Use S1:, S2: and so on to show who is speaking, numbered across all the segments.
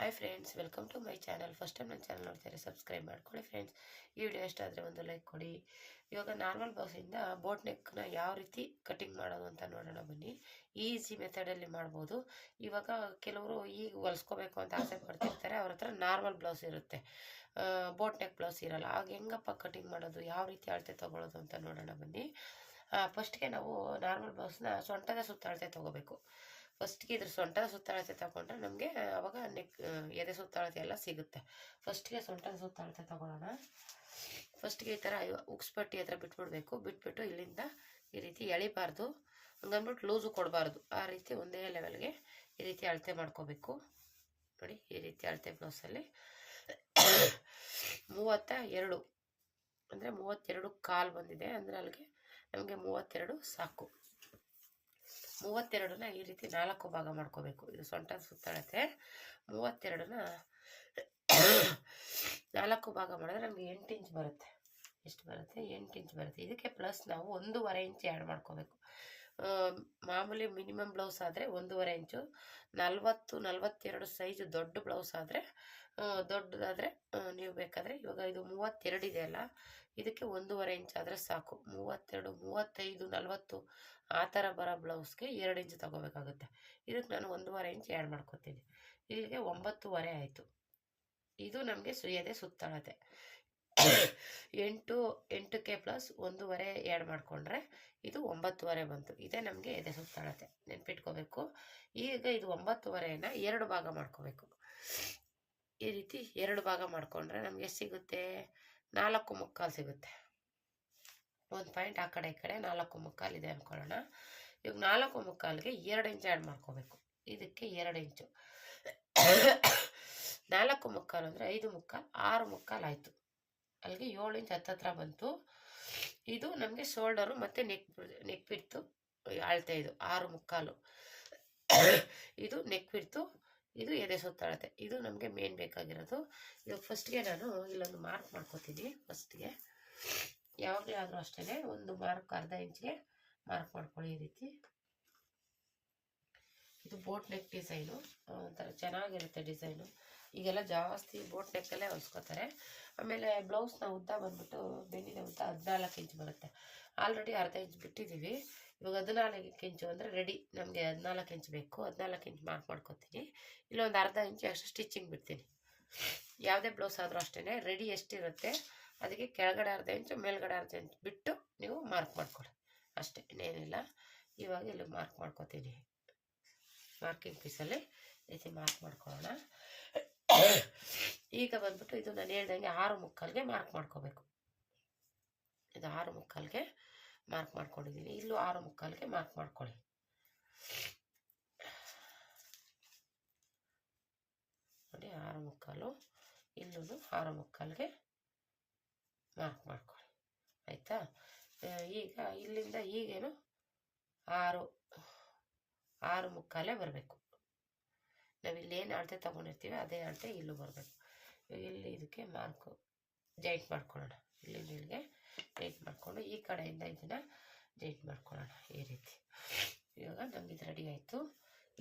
S1: Hi friends, welcome to my channel. First time ನನ್ನ channel ನೋಡ್ತಾರೆ subscribe ಮಾಡ್ಕೊಳ್ಳಿ friends. ಈ ವಿಡಿಯೋ ಇಷ್ಟ ಆದರೆ ಒಂದು ಲೈಕ್ ಕೊಡಿ. ಇವಾಗ ನಾರ್ಮಲ್ ಬ್ಲೌಸಿಂದ ಬೋಟ್ ನೆಕ್ನ ಯಾವ ರೀತಿ ಕಟಿಂಗ್ ಮಾಡೋದು ಅಂತ ನೋಡೋಣ ಬನ್ನಿ. ಈಸಿ ಮೆಥಡಲ್ಲಿ ಮಾಡ್ಬೋದು. ಇವಾಗ ಕೆಲವರು ಈಗ ಹೊಲಿಸ್ಕೋಬೇಕು ಅಂತ ಆಸೆ ಪಡ್ತಿರ್ತಾರೆ, ಅವ್ರ ಹತ್ರ ನಾರ್ಮಲ್ ಬ್ಲೌಸ್ ಇರುತ್ತೆ, ಬೋಟ್ ನೆಕ್ ಬ್ಲೌಸ್ ಇರಲ್ಲ. ಆಗ ಹೆಂಗಪ್ಪ ಕಟಿಂಗ್ ಮಾಡೋದು, ಯಾವ ರೀತಿ ಅಳತೆ ತೊಗೊಳ್ಳೋದು ಅಂತ ನೋಡೋಣ ಬನ್ನಿ. ಫಸ್ಟ್ಗೆ ನಾವು ನಾರ್ಮಲ್ ಬ್ಲೌಸ್ನ ಸೊಂಟದ ಸುತ್ತ ಅಳತೆ ತೊಗೋಬೇಕು. ಫಸ್ಟ್ಗೆ ಇದ್ರ ಸೊಂಟದ ಸುತ್ತಳತೆ ತಗೊಂಡ್ರೆ ನಮಗೆ ಅವಾಗ ಎದೆ ಸುತ್ತಳತೆ ಎಲ್ಲ ಸಿಗುತ್ತೆ. ಫಸ್ಟ್ಗೆ ಸೊಂಟದ ಸುತ್ತಳತೆ ತಗೊಳ್ಳೋಣ. ಫಸ್ಟ್ಗೆ ಈ ಥರ ಉಕ್ಸ್ಪಟ್ಟಿ ಹತ್ರ ಬಿಟ್ಬಿಡ್ಬೇಕು. ಬಿಟ್ಬಿಟ್ಟು ಇಲ್ಲಿಂದ ಈ ರೀತಿ ಎಳಿಬಾರ್ದು, ಹಂಗನ್ಬಿಟ್ಟು ಲೂಸು ಕೊಡಬಾರ್ದು. ಆ ರೀತಿ ಒಂದೇ ಲೆವೆಲ್ಗೆ ಈ ರೀತಿ ಅಳತೆ ಮಾಡ್ಕೋಬೇಕು. ನೋಡಿ, ಈ ರೀತಿ ಅಳತೆ ಬ್ಲೌಸಲ್ಲಿ 32 ಅಂದರೆ 32 ಕಾಲು ಬಂದಿದೆ. ಅಂದರೆ ಅಲ್ಲಿಗೆ ನಮಗೆ 32 ಸಾಕು. 32ನ ಈ ರೀತಿ 4 ಭಾಗ ಮಾಡ್ಕೋಬೇಕು. ಇದು ಸೊಂಟದ ಸುತ್ತಳತೆ. 32ನ 4 ಭಾಗ ಮಾಡಿದ್ರೆ ನಮಗೆ 8 ಇಂಚ್ ಬರುತ್ತೆ. ಎಷ್ಟು ಬರುತ್ತೆ? 8 ಇಂಚ್ ಬರುತ್ತೆ. ಇದಕ್ಕೆ ಪ್ಲಸ್ ನಾವು 1.5 ಇಂಚ್ ಆ್ಯಡ್ ಮಾಡ್ಕೋಬೇಕು. ಮಾಮೂಲಿ ಮಿನಿಮಮ್ ಬ್ಲೌಸ್ ಆದರೆ 1.5 ಇಂಚು, 40-42 ಸೈಜ್ ದೊಡ್ಡ ಬ್ಲೌಸ್ ಆದರೆ ದೊಡ್ಡದಾದರೆ ನೀವು ಬೇಕಾದರೆ ಇವಾಗ ಇದು 32 ಇದೆ ಅಲ್ಲ, ಇದಕ್ಕೆ 1.5 ಇಂಚ್ ಆದರೆ ಸಾಕು. 32, 35, 40 ಆ ಥರ ಬರೋ ಬ್ಲೌಸ್ಗೆ 2 ಇಂಚ್ ತಗೋಬೇಕಾಗುತ್ತೆ. ಇದಕ್ಕೆ ನಾನು 1.5 ಇಂಚ್ ಆ್ಯಡ್ ಮಾಡ್ಕೊತೀನಿ. ಇಲ್ಲಿಗೆ 9.5 ಆಯಿತು. ಇದು ನಮಗೆ ಎದೆ ಸುತ್ತಳತೆ. 8ಕ್ಕೆ ಪ್ಲಸ್ 1.5 ಆ್ಯಡ್ ಮಾಡಿಕೊಂಡ್ರೆ ಇದು 9.5 ಬಂತು. ಇದೇ ನಮಗೆ ಎದೆ ಸುತ್ತಳತೆ, ನೆನ್ಪಿಟ್ಕೋಬೇಕು. ಈಗ ಇದು 9.5ನ 2 ಭಾಗ ಮಾಡ್ಕೋಬೇಕು. ಈ ರೀತಿ 2 ಭಾಗ ಮಾಡಿಕೊಂಡ್ರೆ ನಮಗೆ ಸಿಗುತ್ತೆ 4.25 ಸಿಗುತ್ತೆ. 1 ಪಾಯಿಂಟ್ ಆ ಕಡೆ ಈ ಕಡೆ 4.25 ಇದೆ ಅಂದ್ಕೊಳ್ಳೋಣ. ಇವಾಗ 4.25ಗೆ 2 ಇಂಚ್ ಆ್ಯಡ್ ಮಾಡ್ಕೋಬೇಕು. ಇದಕ್ಕೆ 2 ಇಂಚು. 4.25 ಅಂದರೆ 5.25, 6.25 ಆಯಿತು. ಅಲ್ಲಿಗೆ 7 ಇಂಚ್ ಹತ್ತತ್ರ ಬಂತು. ಇದು ನಮಗೆ ಶೋಲ್ಡರು ಮತ್ತು ನೆಕ್ ಬಿಡ್ತು ಅಳತೆ. ಇದು 6.25. ಇದು ನೆಕ್ ಬಿಡ್ತು, ಇದು ಎದೆ ಸುತ್ತಳತೆ. ಇದು ನಮಗೆ ಮೇನ್ ಬೇಕಾಗಿರೋದು. ಇವಾಗ ಫಸ್ಟ್ಗೆ ನಾನು ಇಲ್ಲೊಂದು ಮಾರ್ಕ್ ಮಾಡ್ಕೋತೀನಿ. ಫಸ್ಟ್ಗೆ ಯಾವಾಗಲೇ ಆದರೂ ಅಷ್ಟೇ ಒಂದು ಮಾರ್ಕ್ ಅರ್ಧ ಇಂಚ್ಗೆ ಮಾರ್ಕ್ ಮಾಡ್ಕೊಳ್ಳಿ. ಈ ರೀತಿ ಇದು ಬೋಟ್ ನೆಕ್ ಡಿಸೈನು, ಒಂಥರ ಚೆನ್ನಾಗಿರುತ್ತೆ ಡಿಸೈನು. ಈಗೆಲ್ಲ ಜಾಸ್ತಿ ಬೋಟ್ ನೆಕ್ಕಲ್ಲೇ ಹೊಲ್ಸ್ಕೊತಾರೆ. ಆಮೇಲೆ ಬ್ಲೌಸ್ನ ಉದ್ದ ಬಂದ್ಬಿಟ್ಟು ಬೆನ್ನಿನ ಉದ್ದ 14 ಇಂಚ್ ಬರುತ್ತೆ. ಆಲ್ರೆಡಿ ಅರ್ಧ ಇಂಚ್ ಬಿಟ್ಟಿದ್ದೀವಿ. ಇವಾಗ 14 ಇಂಚು ಅಂದರೆ ರೆಡಿ ನಮಗೆ 14 ಇಂಚ್ ಬೇಕು. 14 ಇಂಚ್ ಮಾರ್ಕ್ ಮಾಡ್ಕೊತೀನಿ. ಇಲ್ಲೊಂದು ಅರ್ಧ ಇಂಚ್ ಅಷ್ಟು ಸ್ಟಿಚಿಂಗ್ ಬಿಡ್ತೀನಿ. ಯಾವುದೇ ಬ್ಲೌಸ್ ಆದರೂ ಅಷ್ಟೇ ರೆಡಿ ಎಷ್ಟಿರುತ್ತೆ ಅದಕ್ಕೆ ಕೆಳಗಡೆ ಅರ್ಧ ಇಂಚು, ಮೇಲ್ಗಡೆ ಅರ್ಧ ಇಂಚ್ ಬಿಟ್ಟು ನೀವು ಮಾರ್ಕ್ ಮಾಡ್ಕೊಳ್ಳಿ ಅಷ್ಟೇ, ಇನ್ನೇನಿಲ್ಲ. ಇವಾಗ ಇಲ್ಲಿ ಮಾರ್ಕ್ ಮಾಡ್ಕೊತೀನಿ. ಮಾರ್ಕಿಂಗ್ ಪೀಸಲ್ಲಿ ರೀತಿ ಮಾರ್ಕ್ ಮಾಡ್ಕೊಳ್ಳೋಣ. ಈಗ ಬಂದ್ಬಿಟ್ಟು ಇದು ನಾನು ಹೇಳ್ದಂಗೆ 6.25ಗೆ ಮಾರ್ಕ್ ಮಾಡ್ಕೋಬೇಕು. ಇದು 6.25ಗೆ ಮಾರ್ಕ್ ಮಾಡ್ಕೊಂಡಿದ್ದೀನಿ. ಇಲ್ಲೂ 6.25ಗೆ ಮಾರ್ಕ್ ಮಾಡ್ಕೊಳ್ಳಿ. ನೋಡಿ, 6.25, ಇಲ್ಲೂ 6.25ಗೆ ಮಾರ್ಕ್ ಮಾಡ್ಕೊಳ್ಳಿ. ಆಯಿತಾ? ಈಗ ಇಲ್ಲಿಂದ ಈಗೇನು 6.25 ಬರಬೇಕು. ನಾವು ಇಲ್ಲೇನು ಅಳತೆ ತೊಗೊಂಡಿರ್ತೀವಿ ಅದೇ ಅಳತೆ ಇಲ್ಲೂ ಬರಬೇಕು. ಇಲ್ಲಿ ಇದಕ್ಕೆ ಮಾರ್ಕು ಜಾಯಿಂಟ್ ಮಾಡ್ಕೊಳ್ಳೋಣ. ಇಲ್ಲಿಂದ ಇಲ್ಲಿಗೆ ಜಾಯಿಂಟ್ ಮಾಡಿಕೊಂಡು ಈ ಕಡೆಯಿಂದ ಇದನ್ನು ಜಾಯಿಂಟ್ ಮಾಡ್ಕೊಳ್ಳೋಣ ಈ ರೀತಿ. ಇವಾಗ ನಮ್ಗೆ ಇದು ರೆಡಿ ಆಯಿತು.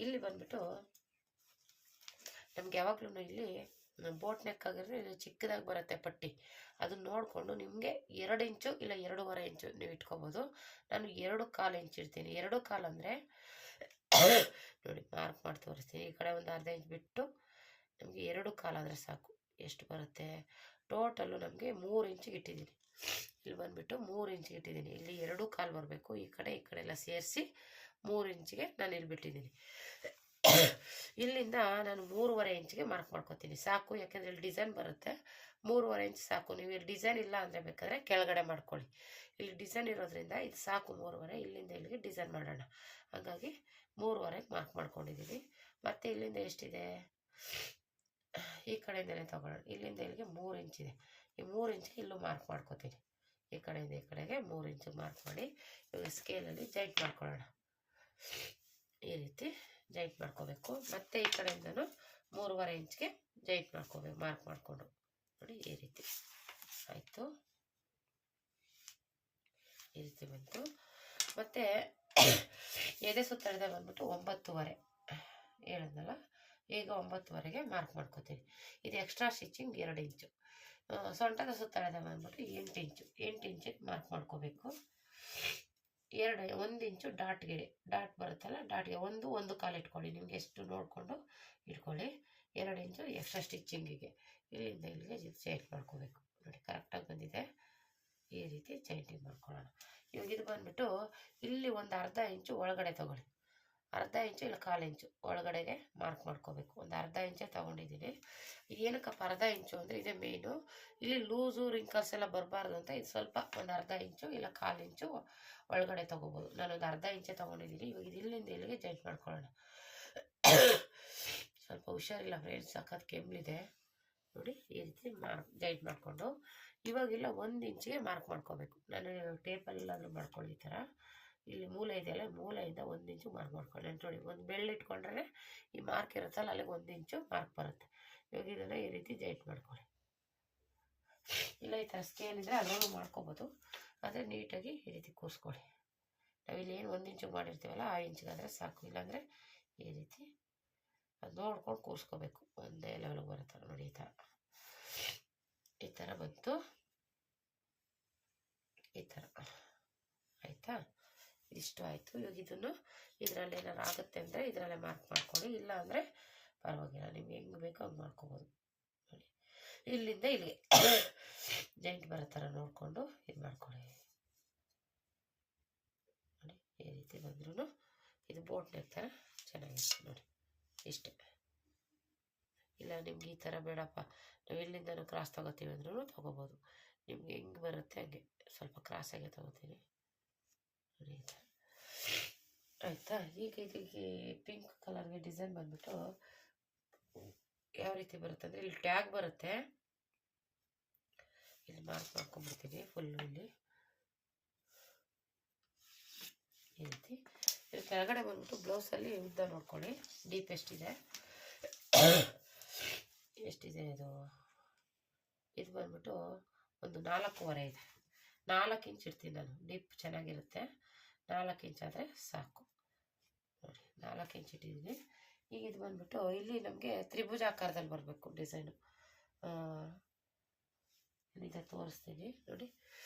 S1: ಇಲ್ಲಿ ಬಂದ್ಬಿಟ್ಟು ನಮ್ಗೆ ಯಾವಾಗಲೂ ಇಲ್ಲಿ ಬೋಟ್ ನೆಕ್ ಆಗಿದ್ರೆ ಇದು ಚಿಕ್ಕದಾಗಿ ಬರುತ್ತೆ ಪಟ್ಟಿ. ಅದನ್ನ ನೋಡಿಕೊಂಡು ನಿಮಗೆ 2 ಇಂಚು ಇಲ್ಲ 2.5 ಇಂಚು ನೀವು ಇಟ್ಕೋಬೋದು. ನಾನು 2.25 ಇಂಚ್ ಇಡ್ತೀನಿ. 2.25 ಅಂದರೆ ನೋಡಿ ಮಾರ್ಕ್ ಮಾಡಿ ತೋರಿಸ್ತೀನಿ. ಈ ಕಡೆ ಒಂದು ಅರ್ಧ ಇಂಚ್ ಬಿಟ್ಟು ನಮಗೆ 2.25 ಆದರೆ ಸಾಕು. ಎಷ್ಟು ಬರುತ್ತೆ? ಟೋಟಲ್ಲು ನಮಗೆ 3 ಇಂಚಿಗೆ ಇಟ್ಟಿದ್ದೀನಿ. ಇಲ್ಲಿ ಬಂದುಬಿಟ್ಟು 3 ಇಂಚಿಗೆ ಇಟ್ಟಿದ್ದೀನಿ. ಇಲ್ಲಿ 2.25 ಬರಬೇಕು. ಈ ಕಡೆ ಎಲ್ಲ ಸೇರಿಸಿ 3 ಇಂಚಿಗೆ ನಾನು ಇಲ್ಲಿ ಬಿಟ್ಟಿದ್ದೀನಿ. ಇಲ್ಲಿಂದ ನಾನು 3.5 ಇಂಚಿಗೆ ಮಾರ್ಕ್ ಮಾಡ್ಕೊತೀನಿ ಸಾಕು. ಯಾಕೆಂದರೆ ಇಲ್ಲಿ ಡಿಸೈನ್ ಬರುತ್ತೆ. 3.5 ಇಂಚ್ ಸಾಕು. ನೀವು ಇಲ್ಲಿ ಡಿಸೈನ್ ಇಲ್ಲ ಅಂದರೆ ಬೇಕಾದರೆ ಕೆಳಗಡೆ ಮಾಡ್ಕೊಳ್ಳಿ. ಇಲ್ಲಿ ಡಿಸೈನ್ ಇರೋದ್ರಿಂದ ಇದು ಸಾಕು 3.5. ಇಲ್ಲಿಂದ ಇಲ್ಲಿಗೆ ಡಿಸೈನ್ ಮಾಡೋಣ. ಹಾಗಾಗಿ 3.5ಗೆ ಮಾರ್ಕ್ ಮಾಡ್ಕೊಂಡಿದ್ದೀವಿ. ಮತ್ತು ಇಲ್ಲಿಂದ ಎಷ್ಟಿದೆ? ಈ ಕಡೆಯಿಂದಲೇ ತೊಗೊಳ್ಳೋಣ. ಇಲ್ಲಿಂದ ಇಲ್ಲಿಗೆ 3 ಇಂಚಿದೆ. ಈ 3 ಇಂಚಿಗೆ ಇಲ್ಲೂ ಮಾರ್ಕ್ ಮಾಡ್ಕೊತೀನಿ. ಈ ಕಡೆಯಿಂದ ಈ ಕಡೆಗೆ 3 ಇಂಚಿಗೆ ಮಾರ್ಕ್ ಮಾಡಿ ಇವಾಗ ಸ್ಕೇಲಲ್ಲಿ ಜಾಯಿಂಟ್ ಮಾಡ್ಕೊಳ್ಳೋಣ. ಈ ರೀತಿ ಜಾಯಿಂಟ್ ಮಾಡ್ಕೋಬೇಕು. ಮತ್ತು ಈ ಕಡೆಯಿಂದನೂ 3.5 ಇಂಚ್ಗೆ ಜಾಯಿಂಟ್ ಮಾಡ್ಕೋಬೇಕು ಮಾರ್ಕ್ ಮಾಡಿಕೊಂಡು. ನೋಡಿ, ಈ ರೀತಿ ಆಯಿತು. ಈ ರೀತಿ ಬಂತು. ಮತ್ತು ಎದೆ ಸುತ್ತಳತೆ ಬಂದ್ಬಿಟ್ಟು 9.5 ಹೇಳಿದ್ನಲ್ಲ, ಈಗ 9ವರೆಗೆ ಮಾರ್ಕ್ ಮಾಡ್ಕೋತೀವಿ. ಇದು ಎಕ್ಸ್ಟ್ರಾ ಸ್ಟಿಚಿಂಗ್ 2 ಇಂಚು. ಸೊಂಟದ ಸುತ್ತಳತೆ ಬಂದ್ಬಿಟ್ಟು 8 ಇಂಚು. 8 ಇಂಚಿಗೆ ಮಾರ್ಕ್ ಮಾಡ್ಕೋಬೇಕು. 1 ಇಂಚು ಡಾಟ್ ಬರುತ್ತಲ್ಲ, ಡಾಟ್ಗೆ 1 ಕಾಲು ಇಟ್ಕೊಳ್ಳಿ. ನಿಮ್ಗೆ ಎಷ್ಟು ನೋಡಿಕೊಂಡು ಇಟ್ಕೊಳ್ಳಿ. 2 ಇಂಚು ಎಕ್ಸ್ಟ್ರಾ ಸ್ಟಿಚಿಂಗಿಗೆ ಇಲ್ಲಿಂದ ಇಲ್ಲಿಗೆ ಜಾಯಿಂಟ್ ಮಾಡ್ಕೋಬೇಕು. ನೋಡಿ ಕರೆಕ್ಟಾಗಿ ಬಂದಿದೆ. ಈ ರೀತಿ ಜಾಯಿಂಟಿಂಗ್ ಮಾಡ್ಕೊಳ್ಳೋಣ. ಇವಾಗ ಇದು ಬಂದ್ಬಿಟ್ಟು ಇಲ್ಲಿ ಒಂದು ಅರ್ಧ ಇಂಚು ಒಳಗಡೆ ತಗೊಳ್ಳಿ. ಅರ್ಧ ಇಂಚು ಇಲ್ಲ 1/4 ಇಂಚು ಒಳಗಡೆಗೆ ಮಾರ್ಕ್ ಮಾಡ್ಕೋಬೇಕು. ಒಂದು ಅರ್ಧ ಇಂಚೇ ತೊಗೊಂಡಿದ್ದೀನಿ. ಏನಕ್ಕಪ್ಪ ಅರ್ಧ ಇಂಚು ಅಂದರೆ ಇದೇ ಮೇಯ್ನು. ಇಲ್ಲಿ ಲೂಸು ರಿಂಕಲ್ಸ್ ಎಲ್ಲ ಬರಬಾರ್ದು ಅಂತ ಇದು ಸ್ವಲ್ಪ ಒಂದು ಅರ್ಧ ಇಂಚು ಇಲ್ಲ 1/4 ಇಂಚು ಒಳಗಡೆ ತೊಗೋಬೋದು. ನಾನೊಂದು ಅರ್ಧ ಇಂಚೇ ತೊಗೊಂಡಿದ್ದೀನಿ. ಇವಾಗ ಇದು ಇಲ್ಲಿಂದ ಇಲ್ಲಿಗೆ ಜಾಯಿಂಟ್ ಮಾಡ್ಕೊಳ್ಳೋಣ. ಸ್ವಲ್ಪ ಹುಷಾರಿಲ್ಲ ಫ್ರೆಂಡ್ಸ್, ಸಖತ್ ಕೆಮ್ಮಲಿದೆ. ನೋಡಿ ಈ ರೀತಿ ಜಾಯಿಂಟ್ ಮಾಡಿಕೊಂಡು ಇವಾಗಿಲ್ಲ 1 ಇಂಚಿಗೆ ಮಾರ್ಕ್ ಮಾಡ್ಕೋಬೇಕು. ನಾನು ಟೇಪಲ್ಲಾದರೂ ಮಾಡ್ಕೊಳ್ಳಿ. ಈ ಥರ ಇಲ್ಲಿ ಮೂಲೆ ಇದೆಯಲ್ಲ, ಮೂಲೆಯಿಂದ 1 ಇಂಚು ಮಾರ್ಕ್ ಮಾಡ್ಕೊಳ್ಳಿ. ನೋಡಿ ಒಂದು ಬೆಳ್ಳು ಇಟ್ಕೊಂಡ್ರೆ ಈ ಮಾರ್ಕ್ ಇರುತ್ತಲ್ಲ ಅಲ್ಲಿಗೆ 1 ಇಂಚು ಮಾರ್ಕ್ ಬರುತ್ತೆ. ಇವಾಗ ಇದನ್ನು ಈ ರೀತಿ ಜಾಯಿಂಟ್ ಮಾಡ್ಕೊಳ್ಳಿ. ಇಲ್ಲ ಈ ಥರ ಸ್ಕೇಲ್ ಇದ್ದರೆ ಅದರಲ್ಲೂ ಮಾಡ್ಕೋಬೋದು. ಆದರೆ ನೀಟಾಗಿ ಈ ರೀತಿ ಕೂರಿಸ್ಕೊಳ್ಳಿ. ನಾವಿಲ್ಲಿ ಏನು 1 ಇಂಚು ಮಾಡಿರ್ತೀವಲ್ಲ ಆ ಇಂಚಿಗಾದರೆ ಸಾಕು. ಇಲ್ಲಾಂದರೆ ಈ ರೀತಿ ಅದು ನೋಡ್ಕೊಂಡು ಕೂರಿಸ್ಕೋಬೇಕು. ಒಂದೇ ಲೆವೆಲ್ಗೆ ಬರುತ್ತೆ ನೋಡಿ. ಈ ಥರ ಬಂತು. ಈ ಥರ ಆಯಿತಾ? ಇಷ್ಟು ಆಯಿತು. ಇವಾಗ ಇದನ್ನು ಇದರಲ್ಲಿ ಏನಾರು ಆಗುತ್ತೆ ಅಂದರೆ ಇದರಲ್ಲೇ ಮಾರ್ಕ್ ಮಾಡ್ಕೊಳ್ಳಿ. ಇಲ್ಲ ಅಂದರೆ ಪರವಾಗಿಲ್ಲ, ನಿಮ್ಗೆ ಹೆಂಗೆ ಬೇಕೋ ಹಂಗೆ ಮಾಡ್ಕೋಬೋದು. ನೋಡಿ ಇಲ್ಲಿಂದ ಇಲ್ಲಿಗೆ ಜಾಯಿಂಟ್ ಬರೋ ಥರ ನೋಡಿಕೊಂಡು ಇದು ಮಾಡ್ಕೊಳ್ಳಿ. ನೋಡಿ ಈ ರೀತಿ ಬಂದ್ರೂ ಇದು ಬೋಟ್ ನೆಕ್ ಥರ ಚೆನ್ನಾಗಿರುತ್ತೆ. ನೋಡಿ ಇಷ್ಟೇ. ಇಲ್ಲ ನಿಮ್ಗೆ ಈ ಥರ ಬೇಡಪ್ಪ, ನಾವು ಇಲ್ಲಿಂದನೂ ಕ್ರಾಸ್ ತೊಗೋತೀವಿ ಅಂದ್ರೂ ತೊಗೋಬೋದು. ನಿಮ್ಗೆ ಹೆಂಗೆ ಬರುತ್ತೆ ಹಂಗೆ. ಸ್ವಲ್ಪ ಕ್ರಾಸಾಗೆ ತೊಗೋತೀನಿ ನೋಡಿ. ಆಯಿತಾ? ಈಗ ಇದಕ್ಕೆ ಪಿಂಕ್ ಕಲರ್ಗೆ ಡಿಸೈನ್ ಬಂದ್ಬಿಟ್ಟು ಯಾವ ರೀತಿ ಬರುತ್ತೆ ಅಂದರೆ ಇಲ್ಲಿ ಟ್ಯಾಗ್ ಬರುತ್ತೆ. ಇಲ್ಲಿ ಮಾರ್ಕ್ ಮಾಡ್ಕೊಂಡ್ಬಿಡ್ತೀನಿ ಫುಲ್ಲು. ಇಲ್ಲಿ ಈ ರೀತಿ ಇಲ್ಲಿ ಕೆಳಗಡೆ ಬಂದ್ಬಿಟ್ಟು ಬ್ಲೌಸಲ್ಲಿ ಉದ್ದ ನೋಡ್ಕೊಳ್ಳಿ. ಡೀಪ್ ಎಷ್ಟಿದೆ ಇದು ಬಂದ್ಬಿಟ್ಟು ಒಂದು 4.25 ಇದೆ. 4 ಇಂಚ್ ಇಡ್ತೀನಿ ನಾನು. ಡೀಪ್ ಚೆನ್ನಾಗಿರುತ್ತೆ. 4 ಇಂಚ್ ಆದರೆ ಸಾಕು. ನೋಡಿ 4 ಇಂಚ್ ಇಟ್ಟಿದ್ದೀನಿ. ಈಗ ಇದು ಬಂದ್ಬಿಟ್ಟು ಇಲ್ಲಿ ನಮಗೆ ತ್ರಿಭುಜ ಆಕಾರದಲ್ಲಿ ಬರಬೇಕು ಡಿಸೈನು. ಇದು ತೋರಿಸ್ತೀನಿ ನೋಡಿ.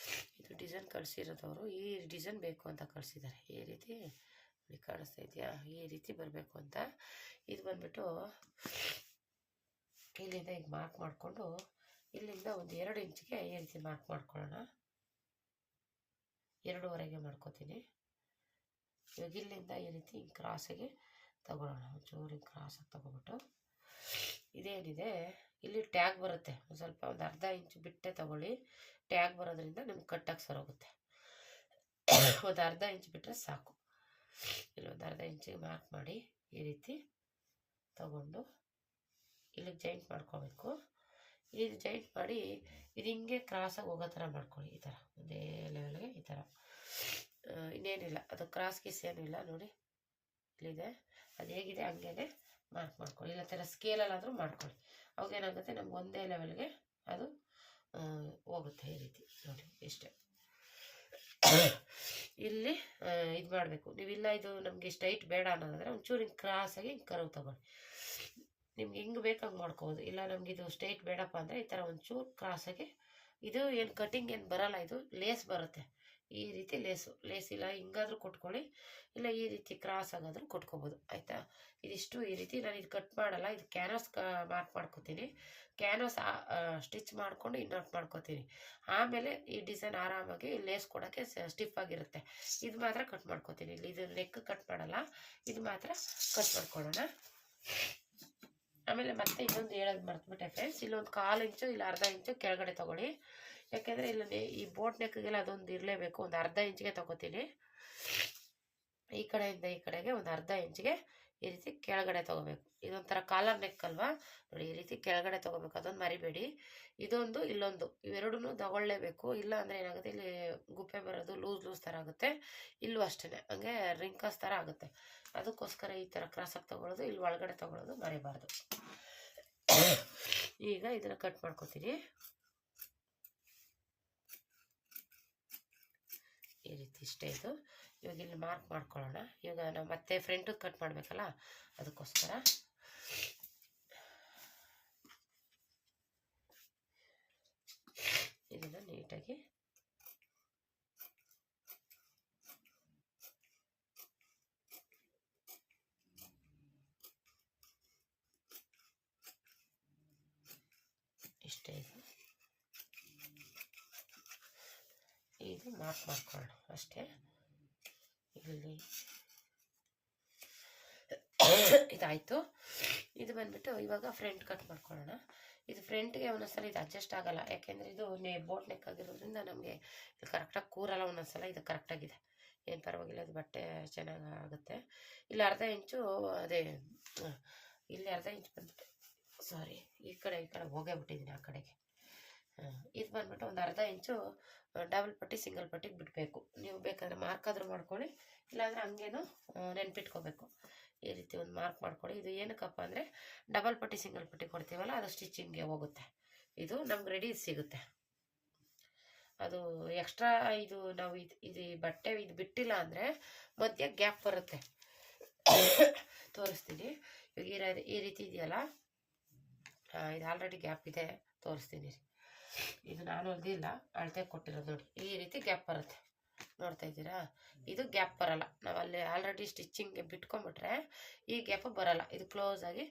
S1: ಇದು ಡಿಸೈನ್ ಕಳಿಸಿರೋದವರು ಈ ಡಿಸೈನ್ ಬೇಕು ಅಂತ ಕಳಿಸಿದ್ದಾರೆ. ಈ ರೀತಿ ನೋಡಿ ಕಾಣಿಸ್ತಾ ಇದೆಯಾ? ಈ ರೀತಿ ಬರಬೇಕು ಅಂತ. ಇದು ಬಂದ್ಬಿಟ್ಟು ಇಲ್ಲಿಂದ ಈಗ ಮಾರ್ಕ್ ಮಾಡಿಕೊಂಡು ಇಲ್ಲಿಂದ ಒಂದು 2 ಇಂಚಿಗೆ ಈ ರೀತಿ ಮಾರ್ಕ್ ಮಾಡ್ಕೊಳ್ಳೋಣ. 2.25 ಮಾಡ್ಕೋತೀನಿ. ಇವಾಗ ಇಲ್ಲಿಂದ ಈ ರೀತಿ ಕ್ರಾಸಾಗಿ ತಗೊಳ್ಳೋಣ. ಒಂಚೂರು ಕ್ರಾಸಾಗಿ ತಗೊಬಿಟ್ಟು ಇದೇನಿದೆ ಇಲ್ಲಿ ಟ್ಯಾಗ್ ಬರುತ್ತೆ. ಸ್ವಲ್ಪ ಒಂದು ಅರ್ಧ ಇಂಚು ಬಿಟ್ಟೆ ತಗೊಳ್ಳಿ. ಟ್ಯಾಗ್ ಬರೋದ್ರಿಂದ ನಿಮ್ಗೆ ಕಟ್ಟಾಗಿ ಸರೋಗುತ್ತೆ. ಒಂದು ಅರ್ಧ ಇಂಚು ಬಿಟ್ಟರೆ ಸಾಕು. ಇಲ್ಲಿ ಒಂದು ಅರ್ಧ ಇಂಚಿಗೆ ಮಾರ್ಕ್ ಮಾಡಿ ಈ ರೀತಿ ತಗೊಂಡು ಇಲ್ಲಿಗೆ ಜಾಯಿಂಟ್ ಮಾಡ್ಕೋಬೇಕು. ಇದು ಜಾಯಿಂಟ್ ಮಾಡಿ ಇದು ಹಿಂಗೆ ಕ್ರಾಸಾಗಿ ಹೋಗೋ ಥರ ಮಾಡ್ಕೊಳ್ಳಿ. ಈ ಥರ ಒಂದೇ ಲೆವೆಲ್ಗೆ ಈ ಥರ. ಇನ್ನೇನಿಲ್ಲ, ಅದು ಕ್ರಾಸ್ ಗೀಸ್ ಏನೂ ಇಲ್ಲ. ನೋಡಿ ಇಲ್ಲಿದೆ, ಅದು ಹೇಗಿದೆ ಹಂಗೇ ಮಾರ್ಕ್ ಮಾಡ್ಕೊಳ್ಳಿ. ಇಲ್ಲ ಥರ ಸ್ಕೇಲಲ್ಲಾದರೂ ಮಾಡ್ಕೊಳ್ಳಿ. ಅವಾಗ ಏನಾಗುತ್ತೆ ನಮ್ಗೆ ಒಂದೇ ಲೆವೆಲ್ಗೆ ಅದು ಹೋಗುತ್ತೆ. ಈ ರೀತಿ ನೋಡಿ ಇಷ್ಟೇ. ಇಲ್ಲಿ ಇದು ಮಾಡಬೇಕು. ನೀವಿಲ್ಲ ಇದು ನಮಗೆ ಸ್ಟ್ರೈಟ್ ಬೇಡ ಅನ್ನೋದಾದರೆ ಒಂಚೂರು ಹಿಂಗೆ ಕ್ರಾಸಾಗಿ ಹಿಂಗೆ ಕರ್ವ್ ತಗೊಳ್ಳಿ. ನಿಮ್ಗೆ ಹೆಂಗೆ ಬೇಕು ಹಂಗೆ ಮಾಡ್ಕೋಬೋದು. ಇಲ್ಲ ನಮ್ಗೆ ಇದು ಸ್ಟ್ರೈಟ್ ಬೇಡಪ್ಪ ಅಂದರೆ ಈ ಥರ ಒಂಚೂರು ಕ್ರಾಸಾಗಿ. ಇದು ಏನು ಕಟಿಂಗ್ ಏನು ಬರೋಲ್ಲ, ಇದು ಲೇಸ್ ಬರುತ್ತೆ. ಈ ರೀತಿ ಲೇಸ್ ಇಲ್ಲ ಹಿಂಗಾದರೂ ಕೊಟ್ಕೊಳ್ಳಿ, ಇಲ್ಲ ಈ ರೀತಿ ಕ್ರಾಸ್ ಆಗಾದರೂ ಕೊಟ್ಕೋಬೋದು. ಆಯಿತಾ? ಇದಿಷ್ಟು ಈ ರೀತಿ ನಾನು ಇದು ಕಟ್ ಮಾಡಲ್ಲ. ಇದು ಕ್ಯಾನ್ವಾಸ್ ಮಾರ್ಕ್ ಮಾಡ್ಕೋತೀನಿ. ಕ್ಯಾನ್ವಾಸ್ ಸ್ಟಿಚ್ ಮಾಡಿಕೊಂಡು ಇನ್ನೊಟ್ ಮಾಡ್ಕೋತೀನಿ. ಆಮೇಲೆ ಈ ಡಿಸೈನ್ ಆರಾಮಾಗಿ ಲೇಸ್ ಕೊಡೋಕ್ಕೆ ಸ್ಟಿಫ್ ಆಗಿರುತ್ತೆ. ಇದು ಮಾತ್ರ ಕಟ್ ಮಾಡ್ಕೋತೀನಿ. ಇಲ್ಲಿ ಇದು ನೆಕ್ ಕಟ್ ಮಾಡಲ್ಲ, ಇದು ಮಾತ್ರ ಕಟ್ ಮಾಡ್ಕೊಳ್ಳೋಣ. ಆಮೇಲೆ ಮತ್ತೆ ಇನ್ನೊಂದು ಹೇಳೋದು ಮರ್ತುಬಿಟ್ಟೆ ಫ್ರೆಂಡ್ಸ್. ಇಲ್ಲೊಂದು 1/4 ಇಂಚು ಇಲ್ಲ ಅರ್ಧ ಇಂಚು ಕೆಳಗಡೆ ತೊಗೊಳ್ಳಿ. ಯಾಕೆಂದರೆ ಇಲ್ಲಿ ಈ ಬೋಟ್ ನೆಕ್ಗೆಲ್ಲ ಅದೊಂದು ಇರಲೇಬೇಕು. ಒಂದು ಅರ್ಧ ಇಂಚಿಗೆ ತೊಗೋತೀನಿ. ಈ ಕಡೆಯಿಂದ ಈ ಕಡೆಗೆ ಒಂದು ಅರ್ಧ ಇಂಚಿಗೆ ಈ ರೀತಿ ಕೆಳಗಡೆ ತೊಗೋಬೇಕು. ಇದೊಂಥರ ಕಾಲರ್ ನೆಕ್ ಅಲ್ವಾ? ನೋಡಿ ಈ ರೀತಿ ಕೆಳಗಡೆ ತೊಗೋಬೇಕು. ಅದೊಂದು ಮರಿಬೇಡಿ. ಇದೊಂದು ಇಲ್ಲೊಂದು ಇವೆರಡೂ ತಗೊಳ್ಳೇಬೇಕು. ಇಲ್ಲ ಅಂದರೆ ಏನಾಗುತ್ತೆ, ಇಲ್ಲಿ ಗುಪ್ಪೆ ಬರೋದು ಲೂಸ್ ಥರ ಆಗುತ್ತೆ. ಇಲ್ಲೂ ಅಷ್ಟೇ ಹಂಗೆ ರಿಂಕಲ್ಸ್ ಥರ ಆಗುತ್ತೆ. ಅದಕ್ಕೋಸ್ಕರ ಈ ಥರ ಕ್ರಾಸಾಗಿ ತೊಗೊಳ್ಳೋದು, ಇಲ್ಲಿ ಒಳಗಡೆ ತೊಗೊಳ್ಳೋದು ಮರಿಬಾರ್ದು. ಈಗ ಇದನ್ನು ಕಟ್ ಮಾಡ್ಕೋತೀನಿ. ಈ ರೀತಿ ಇಷ್ಟೇ ಇದು. ಇವಾಗ ಇಲ್ಲಿ ಮಾರ್ಕ್ ಮಾಡ್ಕೊಳ್ಳೋಣ. ಇವಾಗ ನಾವು ಮತ್ತೆ ಫ್ರಂಟಿಗೆ ಕಟ್ ಮಾಡಬೇಕಲ್ಲ, ಅದಕ್ಕೋಸ್ಕರ ನೀಟಾಗಿ. ಇಷ್ಟೇ ಇದು ಮಾರ್ಕ್ ಮಾಡ್ಕೊಳ್ಳೋಣ ಅಷ್ಟೇ. ಇಲ್ಲಿ ಇದಾಯಿತು. ಇದು ಬಂದ್ಬಿಟ್ಟು ಇವಾಗ ಫ್ರಂಟ್ ಕಟ್ ಮಾಡ್ಕೊಳ್ಳೋಣ. ಇದು ಫ್ರಂಟ್ಗೆ ಒಂದೊಂದ್ಸಲ ಇದು ಅಡ್ಜಸ್ಟ್ ಆಗಲ್ಲ, ಯಾಕೆಂದರೆ ಇದು ಬೋಟ್ ನೆಕ್ ಆಗಿರೋದ್ರಿಂದ ನಮಗೆ ಇದು ಕರೆಕ್ಟಾಗಿ ಕೂರಲ್ಲ. ಒಂದೊಂದ್ಸಲ ಇದು ಕರೆಕ್ಟಾಗಿದೆ, ಏನು ಪರವಾಗಿಲ್ಲ, ಇದು ಬಟ್ಟೆ ಚೆನ್ನಾಗಿ ಆಗುತ್ತೆ. ಇಲ್ಲಿ ಅರ್ಧ ಇಂಚು ಅದೇ ಇಲ್ಲಿ ಅರ್ಧ ಇಂಚು ಬಂದ್ಬಿಟ್ಟು ಸಾರಿ ಈ ಕಡೆ ಹೋಗೇ ಬಿಟ್ಟಿದ್ದೀನಿ ಆ ಕಡೆಗೆ. ಇದು ಬಂದ್ಬಿಟ್ಟು ಒಂದು ಅರ್ಧ ಇಂಚು ಡಬಲ್ ಪಟ್ಟಿ ಸಿಂಗಲ್ ಪಟ್ಟಿಗೆ ಬಿಡಬೇಕು. ನೀವು ಬೇಕಾದ್ರೆ ಮಾರ್ಕ್ ಆದರೂ ಮಾಡ್ಕೊಳ್ಳಿ, ಇಲ್ಲಾಂದರೆ ಹಂಗೇನು ನೆನ್ಪಿಟ್ಕೋಬೇಕು. ಈ ರೀತಿ ಒಂದು ಮಾರ್ಕ್ ಮಾಡ್ಕೊಳ್ಳಿ. ಇದು ಏನಕ್ಕಪ್ಪ ಅಂದರೆ ಡಬಲ್ ಪಟ್ಟಿ ಸಿಂಗಲ್ ಪಟ್ಟಿ ಕೊಡ್ತೀವಲ್ಲ, ಅದು ಸ್ಟಿಚಿಂಗ್ಗೆ ಹೋಗುತ್ತೆ. ಇದು ನಮ್ಗೆ ರೆಡಿ ಸಿಗುತ್ತೆ. ಅದು ಎಕ್ಸ್ಟ್ರಾ ಇದು ನಾವು ಇದು ಬಟ್ಟೆ ಇದು ಬಿಟ್ಟಿಲ್ಲ ಅಂದರೆ ಮಧ್ಯೆ ಗ್ಯಾಪ್ ಬರುತ್ತೆ. ತೋರಿಸ್ತೀನಿ. ಇವಾಗ ಈ ರೀತಿ ಇದೆಯಲ್ಲ, ಇದು ಆಲ್ರೆಡಿ ಗ್ಯಾಪ್ ಇದೆ, ತೋರಿಸ್ತೀನಿ. ಇದು ನಾನು ಹೊಲ್ದಿಲ್ಲ, ಅಳತೆ ಕೊಟ್ಟಿರೋದು ನೋಡಿ. ಈ ರೀತಿ ಗ್ಯಾಪ್ ಬರುತ್ತೆ, ನೋಡ್ತಾ ಇದ್ದೀರಾ? ಇದು ಗ್ಯಾಪ್ ಬರಲ್ಲ. ನಾವು ಅಲ್ಲಿ ಆಲ್ರೆಡಿ ಸ್ಟಿಚಿಂಗ್ಗೆ ಬಿಟ್ಕೊಂಡ್ಬಿಟ್ರೆ ಈ ಗ್ಯಾಪ್ ಬರಲ್ಲ. ಇದು ಕ್ಲೋಸ್ ಆಗಿ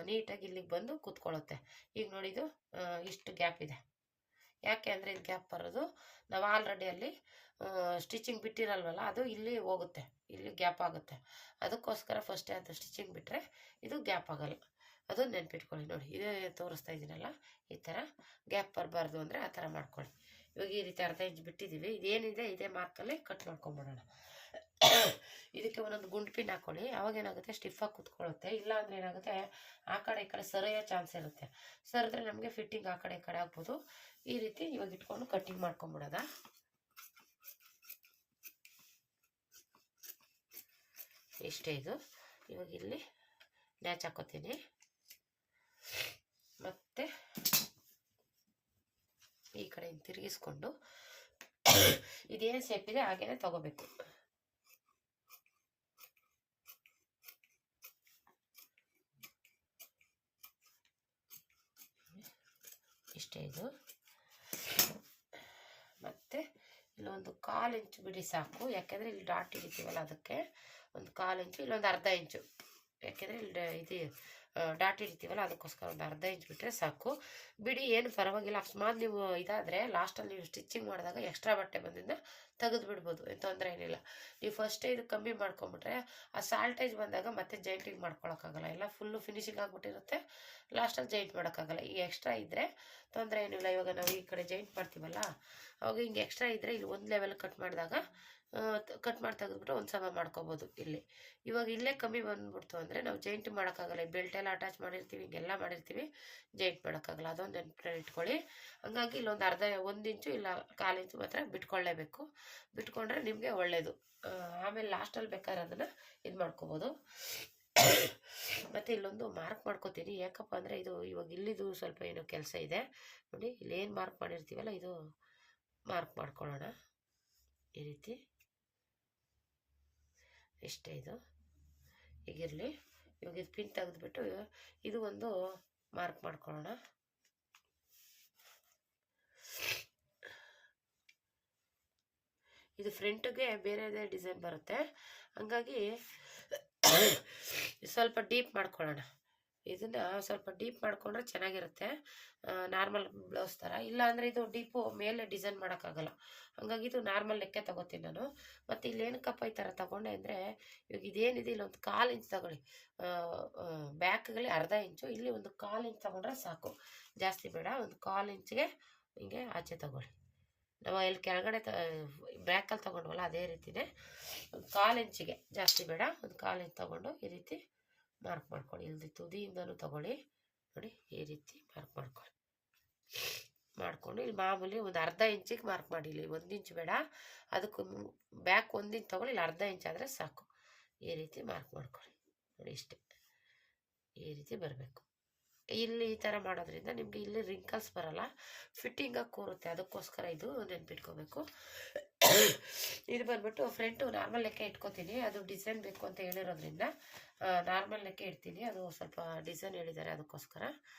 S1: ನೀಟಾಗಿ ಇಲ್ಲಿಗೆ ಬಂದು ಕೂತ್ಕೊಳ್ಳುತ್ತೆ. ಈಗ ನೋಡಿದು ಇಷ್ಟು ಗ್ಯಾಪ್ ಇದೆ. ಯಾಕೆ ಅಂದರೆ ಇದು ಗ್ಯಾಪ್ ಬರೋದು ನಾವು ಆಲ್ರೆಡಿ ಅಲ್ಲಿ ಸ್ಟಿಚಿಂಗ್ ಬಿಟ್ಟಿರಲ್ವಲ್ಲ, ಅದು ಇಲ್ಲಿ ಹೋಗುತ್ತೆ, ಇಲ್ಲಿ ಗ್ಯಾಪ್ ಆಗುತ್ತೆ. ಅದಕ್ಕೋಸ್ಕರ ಫಸ್ಟೇ ಅದು ಸ್ಟಿಚಿಂಗ್ ಬಿಟ್ಟರೆ ಇದು ಗ್ಯಾಪ್ ಆಗಲ್ಲ. ಅದು ನೆನ್ಪಿಟ್ಕೊಳ್ಳಿ. ನೋಡಿ, ಇದೇ ತೋರಿಸ್ತಾ ಇದ್ದೀನಲ್ಲ, ಈ ಥರ ಗ್ಯಾಪ್ ಬರಬಾರ್ದು ಅಂದರೆ ಆ ಥರ ಮಾಡ್ಕೊಳ್ಳಿ. ಇವಾಗ ಈ ರೀತಿ ಅರ್ಧ ಇಂಚ್ ಬಿಟ್ಟಿದ್ದೀವಿ. ಇದೇನಿದೆ ಇದೇ ಮಾರ್ಕಲ್ಲಿ ಕಟ್ ಮಾಡ್ಕೊಂಬಿಡೋಣ. ಇದಕ್ಕೆ ಒಂದೊಂದು ಗುಂಡು ಪಿನ್ ಹಾಕ್ಕೊಳ್ಳಿ. ಅವಾಗ ಏನಾಗುತ್ತೆ, ಸ್ಟಿಫಾಗಿ ಕುತ್ಕೊಳ್ಳುತ್ತೆ. ಇಲ್ಲ ಅಂದರೆ ಏನಾಗುತ್ತೆ, ಆ ಕಡೆ ಈ ಕಡೆ ಸರಿಯೋ ಚಾನ್ಸ್ ಇರುತ್ತೆ. ಸರಿದ್ರೆ ನಮಗೆ ಫಿಟ್ಟಿಂಗ್ ಆ ಕಡೆ ಈ ಕಡೆ ಆಗ್ಬೋದು. ಈ ರೀತಿ ಇವಾಗ ಇಟ್ಕೊಂಡು ಕಟ್ಟಿಂಗ್ ಮಾಡ್ಕೊಂಬಿಡೋದ. ಇಷ್ಟೇ ಇದು. ಇವಾಗ ಇಲ್ಲಿ ನ್ಯಾಚ್ ಹಾಕೋತೀನಿ. ಮತ್ತೆ ಈ ಕಡೆ ತಿರುಗಿಸ್ಕೊಂಡು ಇದೇನು ಶೇಪ್ ಇದೆ ಹಾಗೇನೆ ತಗೋಬೇಕು. ಇಷ್ಟೇ ಇದು. ಮತ್ತೆ ಇಲ್ಲೊಂದು 1/4 ಇಂಚು ಬಿಡಿ ಸಾಕು, ಯಾಕೆಂದರೆ ಇಲ್ಲಿ ಡಾಟ್ ಹಿಡಿತೀವಲ್ಲ ಅದಕ್ಕೆ. ಒಂದು 1/4 ಇಂಚು, ಇಲ್ಲೊಂದು ಅರ್ಧ ಇಂಚು, ಯಾಕೆಂದರೆ ಇಲ್ಲಿ ಇದು ಡಾಟ್ ಹಿಡಿತೀವಲ್ಲ ಅದಕ್ಕೋಸ್ಕರ ಒಂದು ಅರ್ಧ ಇಂಚ್ ಬಿಟ್ಟರೆ ಸಾಕು. ಬಿಡಿ ಏನು ಪರವಾಗಿಲ್ಲ. ಅಕಸ್ಮಾತ್ ನೀವು ಇದಾದರೆ ಲಾಸ್ಟಲ್ಲಿ ನೀವು ಸ್ಟಿಚಿಂಗ್ ಮಾಡಿದಾಗ ಎಕ್ಸ್ಟ್ರಾ ಬಟ್ಟೆ ಬಂದಿಂದ ತೆಗೆದು ಬಿಡ್ಬೋದು, ತೊಂದರೆ ಏನಿಲ್ಲ. ನೀವು ಫಸ್ಟೇ ಇದು ಕಮ್ಮಿ ಮಾಡ್ಕೊಂಬಿಟ್ರೆ ಆ ಸಾಲ್ಟೇಜ್ ಬಂದಾಗ ಮತ್ತೆ ಜೈಂಟಿಂಗ್ ಮಾಡ್ಕೊಳಕ್ಕಾಗಲ್ಲ. ಎಲ್ಲ ಫುಲ್ಲು ಫಿನಿಶಿಂಗ್ ಆಗಿಬಿಟ್ಟಿರುತ್ತೆ, ಲಾಸ್ಟಲ್ಲಿ ಜೈಂಟ್ ಮಾಡೋಕ್ಕಾಗಲ್ಲ. ಈ ಎಕ್ಸ್ಟ್ರಾ ಇದ್ದರೆ ತೊಂದರೆ ಏನಿಲ್ಲ. ಇವಾಗ ನಾವು ಈ ಕಡೆ ಜೈಂಟ್ ಮಾಡ್ತೀವಲ್ಲ, ಅವಾಗ ಹಿಂಗೆ ಎಕ್ಸ್ಟ್ರಾ ಇದ್ದರೆ ಇಲ್ಲಿ ಒಂದು ಲೆವೆಲ್ ಕಟ್ ಮಾಡಿದಾಗ ಕಟ್ ಮಾಡಿ ತೆಗೆದ್ಬಿಟ್ಟು ಒಂದು ಸಮ ಮಾಡ್ಕೋಬೋದು ಇಲ್ಲಿ. ಇವಾಗ ಇಲ್ಲೇ ಕಮ್ಮಿ ಬಂದ್ಬಿಡ್ತು ಅಂದರೆ ನಾವು ಜೈಂಟ್ ಮಾಡೋಕ್ಕಾಗಲ್ಲ. ಬೆಲ್ಟೆಲ್ಲ ಅಟ್ಯಾಚ್ ಮಾಡಿರ್ತೀವಿ, ಹಿಂಗೆಲ್ಲ ಮಾಡಿರ್ತೀವಿ, ಜೈಂಟ್ ಮಾಡೋಕ್ಕಾಗಲ್ಲ. ಅದೊಂದು ನೆನಪಲ್ಲಿ ಇಟ್ಕೊಳ್ಳಿ. ಹಂಗಾಗಿ ಇಲ್ಲೊಂದು 1 ಇಂಚು ಇಲ್ಲ 1/4 ಇಂಚು ಮಾತ್ರ ಬಿಟ್ಕೊಳ್ಳೇಬೇಕು. ಬಿಟ್ಕೊಂಡ್ರೆ ನಿಮಗೆ ಒಳ್ಳೆಯದು. ಆಮೇಲೆ ಲಾಸ್ಟಲ್ಲಿ ಬೇಕಾದ್ರೆ ಅದನ್ನು ಇದು ಮಾಡ್ಕೋಬೋದು. ಮತ್ತು ಇಲ್ಲೊಂದು ಮಾರ್ಕ್ ಮಾಡ್ಕೋತೀನಿ. ಯಾಕಪ್ಪ ಅಂದರೆ ಇದು ಇವಾಗ ಇಲ್ಲಿದು ಸ್ವಲ್ಪ ಏನೋ ಕೆಲಸ ಇದೆ ನೋಡಿ. ಇಲ್ಲೇನು ಮಾರ್ಕ್ ಮಾಡಿರ್ತೀವಲ್ಲ ಇದು ಮಾರ್ಕ್ ಮಾಡ್ಕೊಳ್ಳೋಣ ಈ ರೀತಿ. ಇಷ್ಟೇ ಇದು. ಹೀಗಿರಲಿ. ಇವಾಗ ಇದು ಪಿನ್ ತೆಗೆದುಬಿಟ್ಟು ಇದು ಒಂದು ಮಾರ್ಕ್ ಮಾಡ್ಕೊಳ್ಳೋಣ. ಇದು ಫ್ರಂಟ್ಗೆ ಬೇರೆದೇ ಡಿಸೈನ್ ಬರುತ್ತೆ, ಹಂಗಾಗಿ ಸ್ವಲ್ಪ ಡೀಪ್ ಮಾಡ್ಕೊಳ್ಳೋಣ. ಇದನ್ನು ಸ್ವಲ್ಪ ಡೀಪ್ ಮಾಡಿಕೊಂಡ್ರೆ ಚೆನ್ನಾಗಿರುತ್ತೆ, ನಾರ್ಮಲ್ ಬ್ಲೌಸ್ ಥರ. ಇಲ್ಲಾಂದರೆ ಇದು ಡೀಪು ಮೇಲೆ ಡಿಸೈನ್ ಮಾಡೋಕ್ಕಾಗಲ್ಲ. ಹಂಗಾಗಿ ಇದು ನಾರ್ಮಲ್ ಲೆಕ್ಕ ತೊಗೋತೀನಿ ನಾನು. ಮತ್ತು ಇಲ್ಲೇನಕ್ಕಪ್ಪ ಈ ಥರ ತೊಗೊಂಡೆ ಅಂದರೆ, ಇವಾಗ ಇದೇನಿದೆ ಇಲ್ಲೊಂದು 1/4 ಇಂಚ್ ತೊಗೊಳ್ಳಿ. ಬ್ಯಾಕ್ಗಲ್ಲಿ ಅರ್ಧ ಇಂಚು, ಇಲ್ಲಿ ಒಂದು 1/4 ಇಂಚ್ ತೊಗೊಂಡ್ರೆ ಸಾಕು, ಜಾಸ್ತಿ ಬೇಡ. ಒಂದು 1/4 ಇಂಚಿಗೆ ಹಿಂಗೆ ಆಚೆ ತೊಗೊಳ್ಳಿ. ನಾವು ಇಲ್ಲಿ ಕೆಳಗಡೆ ಬ್ಯಾಕಲ್ಲಿ ತೊಗೊಂಡ್ವಲ್ಲ ಅದೇ ರೀತಿಯೇ ಒಂದು 1/4 ಇಂಚಿಗೆ, ಜಾಸ್ತಿ ಬೇಡ, ಒಂದು 1/4 ಇಂಚ್ ತೊಗೊಂಡು ಈ ರೀತಿ ಮಾರ್ಕ್ ಮಾಡ್ಕೊಳ್ಳಿ. ಇಲ್ದಿ ತುದಿಯಿಂದನೂ ತೊಗೊಳ್ಳಿ ನೋಡಿ, ಈ ರೀತಿ ಮಾರ್ಕ್ ಮಾಡ್ಕೊಳ್ಳಿ. ಮಾಡಿಕೊಂಡು ಇಲ್ಲಿ ಮಾಮೂಲಿ ಒಂದು ಅರ್ಧ ಇಂಚಿಗೆ ಮಾರ್ಕ್ ಮಾಡಿ. ಇಲ್ಲಿ 1 ಇಂಚ್ ಬೇಡ, ಅದಕ್ಕೆ ಬ್ಯಾಕ್ 1 ಇಂಚ್ ತೊಗೊಳ್ಳಿ, ಇಲ್ಲಿ ಅರ್ಧ ಇಂಚ್ ಆದರೆ ಸಾಕು. ಈ ರೀತಿ ಮಾರ್ಕ್ ಮಾಡ್ಕೊಳ್ಳಿ ನೋಡಿ. ಇಷ್ಟೇ, ಈ ರೀತಿ ಬರಬೇಕು. ಇಲ್ಲಿ ಈ ಥರ ಮಾಡೋದ್ರಿಂದ ನಿಮಗೆ ಇಲ್ಲಿ ರಿಂಕಲ್ಸ್ ಬರಲ್ಲ, ಫಿಟ್ಟಿಂಗಾಗಿ ಕೂರುತ್ತೆ. ಅದಕ್ಕೋಸ್ಕರ ಇದು ನೆನ್ಪಿಟ್ಕೋಬೇಕು. ಇದು ಬಂದ್ಬಿಟ್ಟು ಫ್ರಂಟು ನಾರ್ಮಲ್ ಲೆಕ್ಕ ಇಟ್ಕೋತೀನಿ. ಅದು ಡಿಸೈನ್ ಬೇಕು ಅಂತ ಹೇಳಿರೋದ್ರಿಂದ ನಾರ್ಮಲ್ ಲೆಕ್ಕ ಇಡ್ತೀನಿ. ಅದು ಸ್ವಲ್ಪ ಡಿಸೈನ್ ಹೇಳಿದ್ದಾರೆ ಅದಕ್ಕೋಸ್ಕರ.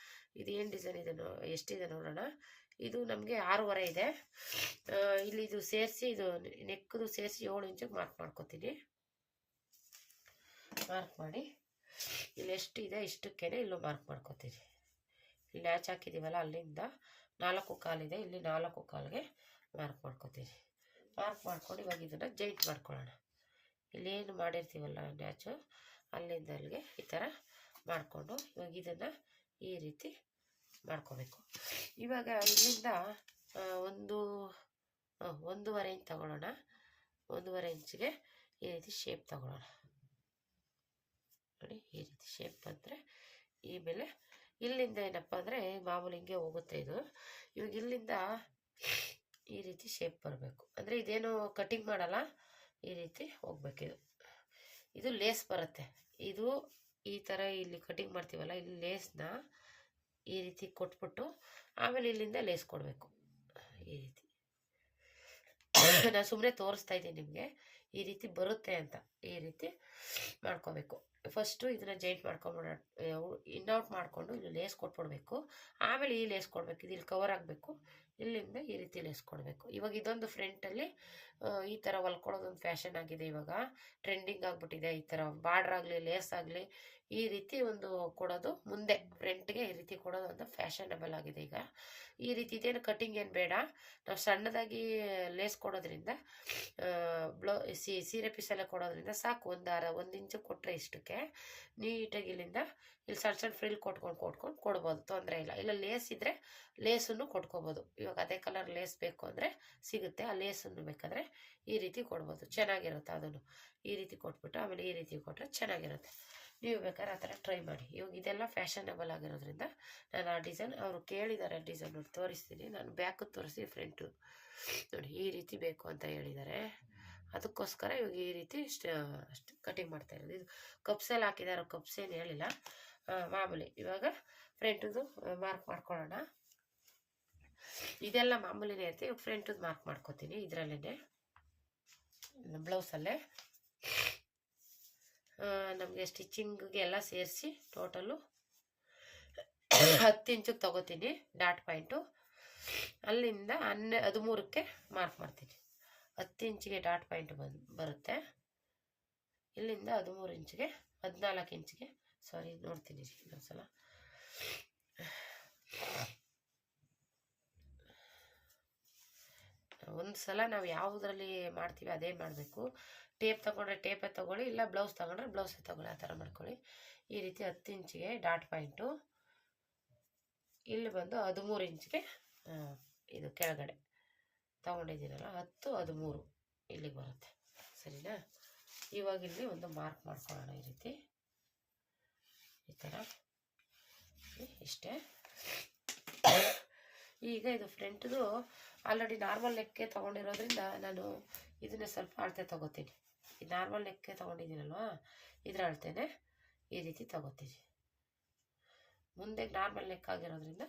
S1: ಇದು ಏನು ಡಿಸೈನ್ ಇದೆ ಎಷ್ಟಿದೆ ನೋಡೋಣ. ಇದು ನಮಗೆ 6.5 ಇದೆ. ಇಲ್ಲಿ ಇದು ಸೇರಿಸಿ, ಇದು ನೆಕ್ಕದು ಸೇರಿಸಿ 7 ಇಂಚಿಗೆ ಮಾರ್ಕ್ ಮಾಡ್ಕೊತೀನಿ. ಮಾರ್ಕ್ ಮಾಡಿ ಇಲ್ಲಿ ಎಷ್ಟಿದೆ ಇಷ್ಟಕ್ಕೇನೆ ಇಲ್ಲೂ ಮಾರ್ಕ್ ಮಾಡ್ಕೊತೀನಿ. ಇಲ್ಲಿ ಲ್ಯಾಚ್ ಹಾಕಿದ್ದೀವಲ್ಲ ಅಲ್ಲಿಂದ 4 ಕಾಲಿದೆ, ಇಲ್ಲಿ 4 ಕಾಲಿಗೆ ಮಾರ್ಕ್ ಮಾಡ್ಕೊತೀನಿ. ಮಾರ್ಕ್ ಮಾಡ್ಕೊಂಡು ಇವಾಗ ಇದನ್ನು ಜಾಯಿಂಟ್ ಮಾಡ್ಕೊಳ್ಳೋಣ. ಇಲ್ಲೇನು ಮಾಡಿರ್ತೀವಲ್ಲ ಲ್ಯಾಚು ಅಲ್ಲಿಂದ ಅಲ್ಲಿಗೆ ಈ ಥರ ಮಾಡಿಕೊಂಡು ಇವಾಗ ಇದನ್ನು ಈ ರೀತಿ ಮಾಡ್ಕೋಬೇಕು. ಇವಾಗ ಇಲ್ಲಿಂದ 1.5 ಇಂಚ್ ತಗೊಳ್ಳೋಣ. 1.5 ಇಂಚಿಗೆ ಈ ರೀತಿ ಶೇಪ್ ತಗೊಳ್ಳೋಣ. ನೋಡಿ ಈ ರೀತಿ ಶೇಪ್ ಬಂದರೆ ಈ ಮೇಲೆ ಇಲ್ಲಿಂದ ಏನಪ್ಪ ಅಂದರೆ ಮಾಮೂಲಿ ಹಿಂಗೆ ಹೋಗುತ್ತೆ ಇದು. ಇವಾಗ ಇಲ್ಲಿಂದ ಈ ರೀತಿ ಶೇಪ್ ಬರಬೇಕು. ಅಂದರೆ ಇದೇನು ಕಟಿಂಗ್ ಮಾಡಲ್ಲ, ಈ ರೀತಿ ಹೋಗ್ಬೇಕಿದು. ಇದು ಲೇಸ್ ಬರುತ್ತೆ. ಇದು ಈ ಥರ ಇಲ್ಲಿ ಕಟಿಂಗ್ ಮಾಡ್ತೀವಲ್ಲ, ಇಲ್ಲಿ ಲೇಸ್ನ ಈ ರೀತಿ ಕೊಟ್ಬಿಟ್ಟು ಆಮೇಲೆ ಇಲ್ಲಿಂದ ಲೇಸ್ ಕೊಡಬೇಕು. ಈ ರೀತಿ ನಾನು ಸುಮ್ಮನೆ ತೋರಿಸ್ತಾ ಇದ್ದೀನಿ ನಿಮಗೆ, ಈ ರೀತಿ ಬರುತ್ತೆ ಅಂತ. ಈ ರೀತಿ ಮಾಡ್ಕೋಬೇಕು. ಫಸ್ಟು ಇದನ್ನು ಜಾಯಿಂಟ್ ಮಾಡ್ಕೊಂಬಿಡೋಣ. ಇನ್ಔಟ್ ಮಾಡಿಕೊಂಡು ಇಲ್ಲಿ ಲೇಸ್ ಕೊಟ್ಬಿಡ್ಬೇಕು. ಆಮೇಲೆ ಈ ಲೇಸ್ ಕೊಡಬೇಕು. ಇದು ಇಲ್ಲಿ ಕವರ್ ಆಗಬೇಕು. ಇಲ್ಲಿಂದ ಈ ರೀತಿ ಲೇಸ್ ಕೊಡಬೇಕು. ಇವಾಗ ಇದೊಂದು ಫ್ರಂಟಲ್ಲಿ ಈ ಥರ ಹೊಲ್ಕೊಳ್ಳೋದೊಂದು ಫ್ಯಾಷನ್ ಆಗಿದೆ. ಇವಾಗ ಟ್ರೆಂಡಿಂಗ್ ಆಗಿಬಿಟ್ಟಿದೆ. ಈ ಥರ ಬಾರ್ಡ್ರ್ ಆಗಲಿ ಲೇಸ್ ಆಗಲಿ ಈ ರೀತಿ ಒಂದು ಕೊಡೋದು, ಮುಂದೆ ಫ್ರಂಟ್ಗೆ ಈ ರೀತಿ ಕೊಡೋದು ಒಂದು ಫ್ಯಾಷನಬಲ್ ಆಗಿದೆ ಈಗ. ಈ ರೀತಿ ಇದೇನು ಕಟಿಂಗ್ ಏನು ಬೇಡ. ನಾವು ಸಣ್ಣದಾಗಿ ಲೇಸ್ ಕೊಡೋದ್ರಿಂದ ಸೀರೆ ಪೀಸೆಲ್ಲ ಕೊಡೋದ್ರಿಂದ ಸಾಕು. 1 ಇಂಚು ಕೊಟ್ಟರೆ ಇಷ್ಟಕ್ಕೆ ನೀಟಾಗಿ ಇಲ್ಲಿಂದ ಇಲ್ಲಿ ಸಣ್ಣ ಸಣ್ಣ ಫ್ರಿಲ್ ಕೊಟ್ಕೊಂಡು ಕೊಡ್ಬೋದು, ತೊಂದರೆ ಇಲ್ಲ. ಇಲ್ಲ ಲೇಸ್ ಇದ್ದರೆ ಲೇಸನ್ನು ಕೊಟ್ಕೋಬೋದು. ಇವಾಗ ಅದೇ ಕಲರ್ ಲೇಸ್ ಬೇಕು ಅಂದರೆ ಸಿಗುತ್ತೆ. ಆ ಲೇಸನ್ನು ಬೇಕಾದರೆ ಈ ರೀತಿ ಕೊಡ್ಬೋದು, ಚೆನ್ನಾಗಿರುತ್ತೆ. ಅದನ್ನು ಈ ರೀತಿ ಕೊಟ್ಬಿಟ್ಟು ಆಮೇಲೆ ಈ ರೀತಿ ಕೊಟ್ಟರೆ ಚೆನ್ನಾಗಿರುತ್ತೆ. ನೀವು ಬೇಕಾದ್ರೆ ಆ ಥರ ಟ್ರೈ ಮಾಡಿ. ಇವಾಗ ಇದೆಲ್ಲ ಫ್ಯಾಷನಬಲ್ ಆಗಿರೋದ್ರಿಂದ ನಾನು ಆ ಡಿಸೈನ್ ಅವರು ಕೇಳಿದ್ದಾರೆ, ಡಿಸೈನ್ ನೋಡಿ ತೋರಿಸ್ತೀನಿ. ನಾನು ಬ್ಯಾಕು ತೋರಿಸಿ, ಫ್ರಂಟು ನೋಡಿ ಈ ರೀತಿ ಬೇಕು ಅಂತ ಹೇಳಿದ್ದಾರೆ. ಅದಕ್ಕೋಸ್ಕರ ಇವಾಗ ಈ ರೀತಿ ಅಷ್ಟು ಕಟಿಂಗ್ ಮಾಡ್ತಾ ಇರೋದು. ಇದು ಕಪ್ಸಲ್ಲಿ ಹಾಕಿದ್ದಾರೆ, ಕಪ್ಸ್ ಏನು ಹೇಳಿಲ್ಲ, ಮಾಮೂಲಿ. ಇವಾಗ ಫ್ರಂಟದು ಮಾರ್ಕ್ ಮಾಡ್ಕೊಳ್ಳೋಣ. ಇದೆಲ್ಲ ಮಾಮೂಲಿನೇ ಇರುತ್ತೆ. ಇವಾಗ ಫ್ರಂಟದು ಮಾರ್ಕ್ ಮಾಡ್ಕೊತೀನಿ ಇದರಲ್ಲೇ, ಬ್ಲೌಸಲ್ಲೇ. ನಮಗೆ ಸ್ಟಿಚಿಂಗ್ಗೆ ಎಲ್ಲ ಸೇರಿಸಿ ಟೋಟಲು 10 ಇಂಚಿಗೆ ತೊಗೋತೀನಿ ಡಾಟ್ ಪಾಯಿಂಟು. ಅಲ್ಲಿಂದ 13ಕ್ಕೆ ಮಾರ್ಕ್ ಮಾಡ್ತೀನಿ. 10 ಇಂಚಿಗೆ ಡಾಟ್ ಪಾಯಿಂಟ್ ಬರುತ್ತೆ. ಇಲ್ಲಿಂದ 13 ಇಂಚಿಗೆ 14 ಇಂಚಿಗೆ ಸಾರಿ ನೋಡ್ತೀನಿ ಇನ್ನೊಂದ್ಸಲ. ಒಂದು ಸಲ ನಾವು ಯಾವುದರಲ್ಲಿ ಮಾಡ್ತೀವಿ ಅದೇ ಮಾಡಬೇಕು. ಟೇಪ್ ತೊಗೊಂಡ್ರೆ ಟೇಪೇ ತೊಗೊಳ್ಳಿ, ಇಲ್ಲ ಬ್ಲೌಸ್ ತೊಗೊಂಡ್ರೆ ಬ್ಲೌಸೇ ತೊಗೊಳ್ಳಿ, ಆ ಥರ ಮಾಡ್ಕೊಳ್ಳಿ. ಈ ರೀತಿ 10 ಇಂಚಿಗೆ ಡಾಟ್ ಪಾಯಿಂಟು. ಇಲ್ಲಿ ಬಂದು 13 ಇಂಚಿಗೆ ಇದು ಕೆಳಗಡೆ ತೊಗೊಂಡಿದ್ದೀನಲ್ಲ 10, 13 ಇಲ್ಲಿಗೆ ಬರುತ್ತೆ. ಸರಿನಾ? ಇವಾಗ ಇಲ್ಲಿ ಒಂದು ಮಾರ್ಕ್ ಮಾಡ್ಕೊಳ್ಳೋಣ ಈ ರೀತಿ, ಈ ಥರ. ಇಷ್ಟೇ. ಈಗ ಇದು ಫ್ರಂಟ್ದು ಆಲ್ರೆಡಿ ನಾರ್ಮಲ್ ನೆಕ್ಕೆ ತೊಗೊಂಡಿರೋದ್ರಿಂದ ನಾನು ಇದನ್ನೇ ಸ್ವಲ್ಪ ಅಳತೆ ತೊಗೋತೀನಿ. ಈ ನಾರ್ಮಲ್ ನೆಕ್ಕೆ ತೊಗೊಂಡಿದ್ದೀನಲ್ವಾ, ಇದರ ಅಳತೆನೇ ಈ ರೀತಿ ತೊಗೋತೀನಿ. ಮುಂದೆ ನಾರ್ಮಲ್ ನೆಕ್ ಆಗಿರೋದ್ರಿಂದ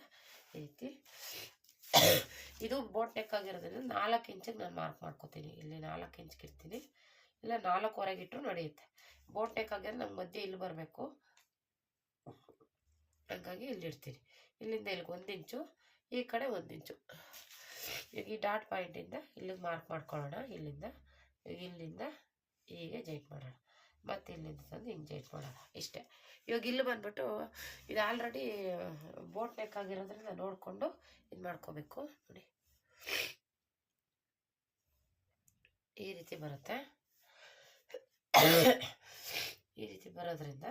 S1: ಈ ರೀತಿ. ಇದು ಬೋಟ್ ನೆಕ್ ಆಗಿರೋದ್ರಿಂದ 4 ಇಂಚಿಗೆ ನಾನು ಮಾರ್ಕ್ ಮಾಡ್ಕೋತೀನಿ. ಇಲ್ಲಿ 4 ಇಂಚಿಗೆ ಇರ್ತೀನಿ, ಇಲ್ಲ 4.25 ಇಟ್ಟರು ನಡೆಯುತ್ತೆ. ಬೋಟ್ ನೆಕ್ ಆಗಿದ್ರೆ ನಂಗೆ ಮಧ್ಯೆ ಇಲ್ಲಿ ಬರಬೇಕು, ಹಾಗಾಗಿ ಇಲ್ಲಿ ಇಡ್ತೀನಿ. ಇಲ್ಲಿಂದ ಇಲ್ಲಿಗೆ 1 ಇಂಚು, ಈ ಕಡೆ 1 ಇಂಚು. ಈಗ ಈ ಡಾಟ್ ಪಾಯಿಂಟಿಂದ ಇಲ್ಲಿಗೆ ಮಾರ್ಕ್ ಮಾಡ್ಕೊಳ್ಳೋಣ. ಇಲ್ಲಿಂದ ಹೀಗೆ ಜಾಯಿಂಟ್ ಮಾಡೋಣ, ಮತ್ತು ಇಲ್ಲಿಂದ ತಂದು ಹಿಂಗೆ ಜಾಯಿಂಟ್ ಮಾಡೋಣ. ಇಷ್ಟೇ. ಇವಾಗ ಇಲ್ಲಿ ಬಂದ್ಬಿಟ್ಟು ಇದು ಆಲ್ರೆಡಿ ಬೋಟ್ ನೆಕ್ ಆಗಿರೋದ್ರಿಂದ ನೋಡಿಕೊಂಡು ಇದು ಮಾಡ್ಕೋಬೇಕು. ನೋಡಿ ಈ ರೀತಿ ಬರುತ್ತೆ. ಈ ರೀತಿ ಬರೋದ್ರಿಂದ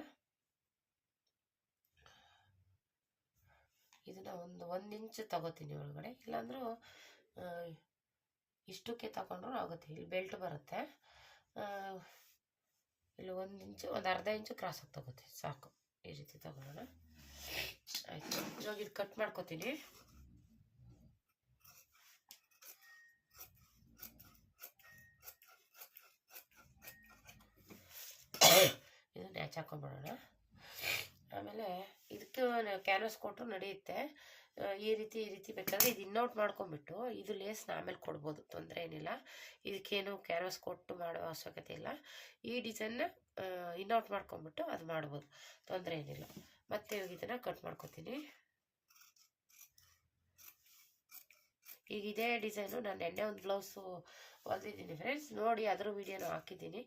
S1: ಇದನ್ನು 1 ಇಂಚು ತಗೋತೀನಿ ಒಳಗಡೆ, ಇಲ್ಲಾಂದ್ರೂ ಇಷ್ಟಕ್ಕೆ ತಗೊಂಡ್ರೂ ಆಗುತ್ತೆ. ಇಲ್ಲಿ ಬೆಲ್ಟ್ ಬರುತ್ತೆ, ಇಲ್ಲಿ 1 ಇಂಚು, ಒಂದು ಅರ್ಧ ಇಂಚು ಕ್ರಾಸಾಗಿ ತಗೋತೀನಿ ಸಾಕು. ಈ ರೀತಿ ತಗೊಳ್ಳೋಣ. ಆಯಿತು. ಇವಾಗ ಇದು ಕಟ್ ಮಾಡ್ಕೋತೀನಿ. ಇದನ್ನು ನ್ಯಾಚ್ ಹಾಕೊಂಡ್ಬಿಡೋಣ. ಆಮೇಲೆ ಇದಕ್ಕೆ ಕ್ಯಾನ್ವಾಸ್ ಕೊಟ್ಟರು ನಡೆಯುತ್ತೆ. ಈ ರೀತಿ ಬೇಕಾದರೆ ಇದು ಇನ್ಔಟ್ ಮಾಡ್ಕೊಂಬಿಟ್ಟು ಇದು ಲೇಸ್ನ ಆಮೇಲೆ ಕೊಡ್ಬೋದು, ತೊಂದರೆ ಏನಿಲ್ಲ. ಇದಕ್ಕೇನು ಕ್ಯಾನ್ವಾಸ್ ಕೊಟ್ಟು ಮಾಡೋ ಅವಶ್ಯಕತೆ ಇಲ್ಲ. ಈ ಡಿಸೈನ್ನ ಇನ್ಔಟ್ ಮಾಡ್ಕೊಂಬಿಟ್ಟು ಅದು ಮಾಡ್ಬೋದು, ತೊಂದರೆ ಏನಿಲ್ಲ. ಮತ್ತೆ ಇವಾಗ ಇದನ್ನು ಕಟ್ ಮಾಡ್ಕೊತೀನಿ. ಈಗ ಇದೇ ಡಿಸೈನು ನಾನು ನೆನ್ನೆ ಒಂದು ಬ್ಲೌಸು ಹೊಲ್ದಿದ್ದೀನಿ ಫ್ರೆಂಡ್ಸ್, ನೋಡಿ ಅದ್ರ ವೀಡಿಯೋನು ಹಾಕಿದ್ದೀನಿ.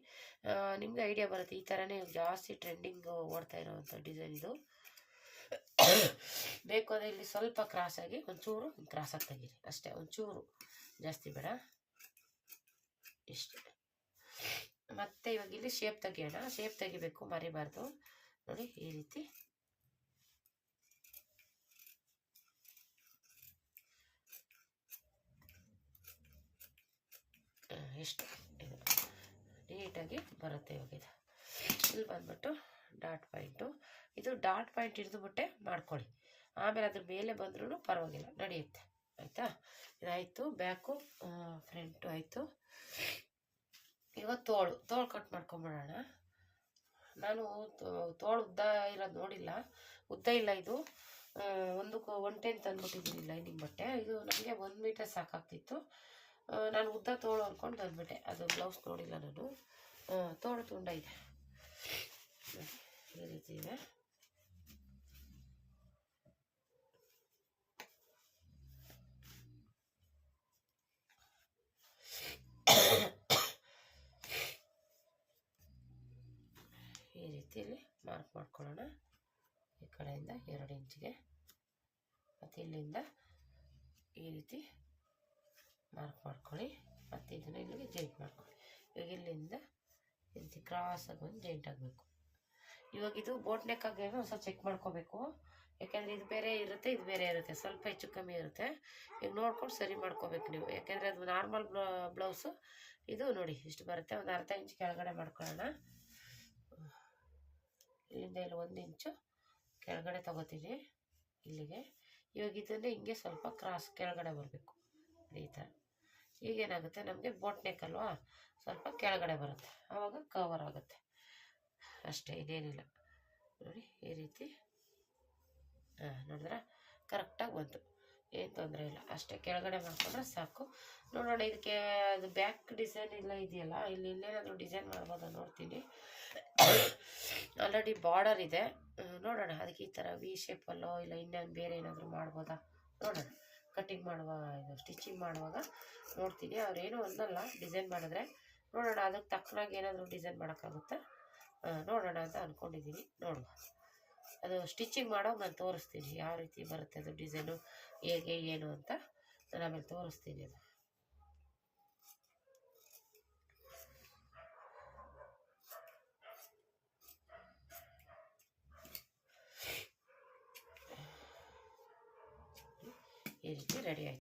S1: ನಿಮ್ಗೆ ಐಡಿಯಾ ಬರುತ್ತೆ. ಈ ಥರನೇ ಜಾಸ್ತಿ ಟ್ರೆಂಡಿಂಗ್ ಓಡ್ತಾ ಇರೋವಂಥ ಡಿಸೈನ್ ಇದು. ಬೇಕು ಅಂದರೆ ಇಲ್ಲಿ ಸ್ವಲ್ಪ ಕ್ರಾಸಾಗಿ ಒಂಚೂರು ಕ್ರಾಸಾಗಿ ತೆಗೀರಿ ಅಷ್ಟೇ, ಒಂಚೂರು, ಜಾಸ್ತಿ ಬೇಡ, ಇಷ್ಟೇ. ಮತ್ತೆ ಇವಾಗ ಇಲ್ಲಿ ಶೇಪ್ ತೆಗಿಯೋಣ. ಶೇಪ್ ತೆಗಿಬೇಕು, ಮರಿಬಾರ್ದು. ನೋಡಿ ಈ ರೀತಿ ಇಷ್ಟು ಇದು ನೀಟಾಗಿ ಬರುತ್ತೆ. ಇವಾಗ ಇದು ಇಲ್ಲಿ ಬಂದ್ಬಿಟ್ಟು ಡಾಟ್ ಪಾಯಿಂಟು, ಇದು ಡಾಟ್ ಪಾಯಿಂಟ್ ಹಿಡಿದುಬಿಟ್ಟೆ ಮಾಡ್ಕೊಳ್ಳಿ. ಆಮೇಲೆ ಅದ್ರ ಮೇಲೆ ಬಂದ್ರೂ ಪರವಾಗಿಲ್ಲ, ನಡೆಯುತ್ತೆ. ಆಯಿತಾ? ಇದಾಯಿತು, ಬ್ಯಾಕು ಫ್ರಂಟು ಆಯಿತು. ಇವಾಗ ತೋಳು ಕಟ್ ಮಾಡ್ಕೊಂಬಿಡೋಣ. ನಾನು ತೋಳು ಉದ್ದ ಇರೋದು ನೋಡಿಲ್ಲ, ಉದ್ದ ಇಲ್ಲ. ಇದು 110 ತಂದ್ಬಿಟ್ಟಿದ್ದೀನಿ ಲೈನಿಂಗ್ ಬಟ್ಟೆ. ಇದು ನನಗೆ 1 ಮೀಟರ್ ಸಾಕಾಗ್ತಿತ್ತು. ನಾನು ಉದ್ದ ತೋಳು ಅಂದ್ಕೊಂಡು ತಂದ್ಬಿಟ್ಟೆ. ಅದು ಬ್ಲೌಸ್ ನೋಡಿಲ್ಲ ನಾನು. ತೋಳು ತುಂಡ ಇದೆ, ಈ ರೀತಿ ಇದೆ. ಈ ರೀತಿಯಲ್ಲಿ ಮಾರ್ಕ್ ಮಾಡ್ಕೊಳ್ಳೋಣ. ಈ ಕಡೆಯಿಂದ 2 ಇಂಚಿಗೆ, ಮತ್ತು ಇಲ್ಲಿಂದ ಈ ರೀತಿ ಮಾರ್ಕ್ ಮಾಡ್ಕೊಳ್ಳಿ. ಮತ್ತು ಇದನ್ನು ಇಲ್ಲಿಗೆ ಜಾಯಿಂಟ್ ಮಾಡ್ಕೊಳ್ಳಿ. ಇವಾಗ ಇಲ್ಲಿಂದ ಈ ರೀತಿ ಕ್ರಾಸಾಗಿ ಒಂದು ಜಾಯಿಂಟ್ ಆಗಬೇಕು. ಇವಾಗ ಇದು ಬೋಟ್ ನೆಕ್ ಆಗಿ ಸ್ವಲ್ಪ ಚೆಕ್ ಮಾಡ್ಕೋಬೇಕು. ಯಾಕೆಂದರೆ ಇದು ಬೇರೆ ಇರುತ್ತೆ, ಇದು ಬೇರೆ ಇರುತ್ತೆ, ಸ್ವಲ್ಪ ಹೆಚ್ಚು ಕಮ್ಮಿ ಇರುತ್ತೆ. ಈಗ ನೋಡ್ಕೊಂಡು ಸರಿ ಮಾಡ್ಕೋಬೇಕು ನೀವು. ಯಾಕೆಂದರೆ ಅದು ನಾರ್ಮಲ್ ಬ್ಲೌಸು. ಇದು ನೋಡಿ ಇಷ್ಟು ಬರುತ್ತೆ. ಒಂದು ಅರ್ಧ ಇಂಚ್ ಕೆಳಗಡೆ ಮಾಡ್ಕೊಳ್ಳೋಣ. ಇಲ್ಲಿಂದ ಇಲ್ಲಿ 1 ಇಂಚು ಕೆಳಗಡೆ ತಗೋತೀನಿ ಇಲ್ಲಿಗೆ. ಇವಾಗ ಇದನ್ನೇ ಹಿಂಗೆ ಸ್ವಲ್ಪ ಕ್ರಾಸ್ ಕೆಳಗಡೆ ಬರಬೇಕು, ಈ ಥರ. ಈಗೇನಾಗುತ್ತೆ, ನಮಗೆ ಬೋಟ್ ನೆಕ್ ಅಲ್ವಾ, ಸ್ವಲ್ಪ ಕೆಳಗಡೆ ಬರುತ್ತೆ, ಆವಾಗ ಕವರ್ ಆಗುತ್ತೆ ಅಷ್ಟೇ, ಇನ್ನೇನಿಲ್ಲ. ನೋಡಿ ಈ ರೀತಿ. ನೋಡಿದ್ರೆ ಕರೆಕ್ಟಾಗಿ ಬಂತು, ಏನು ತೊಂದರೆ ಇಲ್ಲ. ಅಷ್ಟೇ, ಕೆಳಗಡೆ ಮಾಡ್ಕೊಂಡ್ರೆ ಸಾಕು. ನೋಡೋಣ ಇದಕ್ಕೆ ಅದು ಬ್ಯಾಕ್ ಡಿಸೈನ್ ಎಲ್ಲ ಇದೆಯಲ್ಲ, ಇಲ್ಲೇನಾದರೂ ಡಿಸೈನ್ ಮಾಡ್ಬೋದಾ ನೋಡ್ತೀನಿ. ಆಲ್ರೆಡಿ ಬಾರ್ಡರ್ ಇದೆ, ನೋಡೋಣ. ಅದಕ್ಕೆ ಈ ಥರ ವಿ ಶೇಪಲ್ಲೋ ಇಲ್ಲ ಇನ್ನೇನು ಬೇರೆ ಏನಾದರೂ ಮಾಡ್ಬೋದಾ ನೋಡೋಣ. ಕಟ್ಟಿಂಗ್ ಮಾಡುವ, ಇದು ಸ್ಟಿಚಿಂಗ್ ಮಾಡುವಾಗ ನೋಡ್ತೀನಿ. ಅವ್ರೇನು ಅನ್ನಲ್ಲ ಡಿಸೈನ್ ಮಾಡಿದ್ರೆ. ನೋಡೋಣ, ಅದಕ್ಕೆ ತಕ್ಕನಾಗಿ ಏನಾದರೂ ಡಿಸೈನ್ ಮಾಡೋಕ್ಕಾಗುತ್ತಾ ನೋಡೋಣ ಅಂತ ಅಂದ್ಕೊಂಡಿದ್ದೀನಿ. ನೋಡುವ, ಅದು ಸ್ಟಿಚಿಂಗ್ ಮಾಡೋವಾಗ ನಾನು ತೋರಿಸ್ತೀನಿ ಯಾವ ರೀತಿ ಬರುತ್ತೆ ಅದು ಡಿಸೈನು, ಹೇಗೆ ಏನು ಅಂತ ನಾನು ಆಮೇಲೆ ತೋರಿಸ್ತೀನಿ. ಅದು ಈ ರೀತಿ ರೆಡಿ ಆಯಿತು.